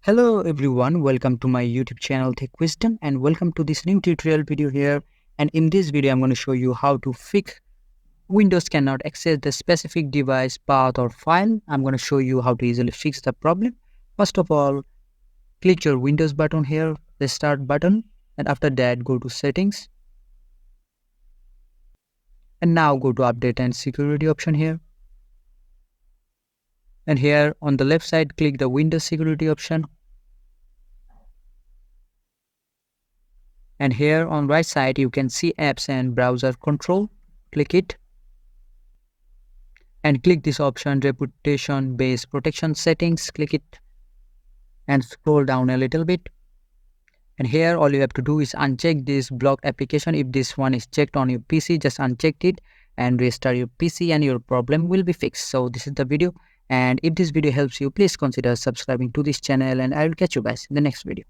Hello everyone, welcome to my YouTube channel Tech Wisdom and welcome to this new tutorial video here. And in this video, I'm going to show you how to fix Windows cannot access the specific device, path or file. I'm going to show you how to easily fix the problem. First of all, click your Windows button here, the start button, and after that go to settings. And now go to update and security option here. And here on the left side, click the Windows security option. And here on right side, you can see apps and browser control. Click it. And click this option, reputation based protection settings. Click it and scroll down a little bit. And here all you have to do is uncheck this block application. If this one is checked on your PC, just uncheck it and restart your PC and your problem will be fixed. So this is the video, and if this video helps you, please consider subscribing to this channel, and I will catch you guys in the next video.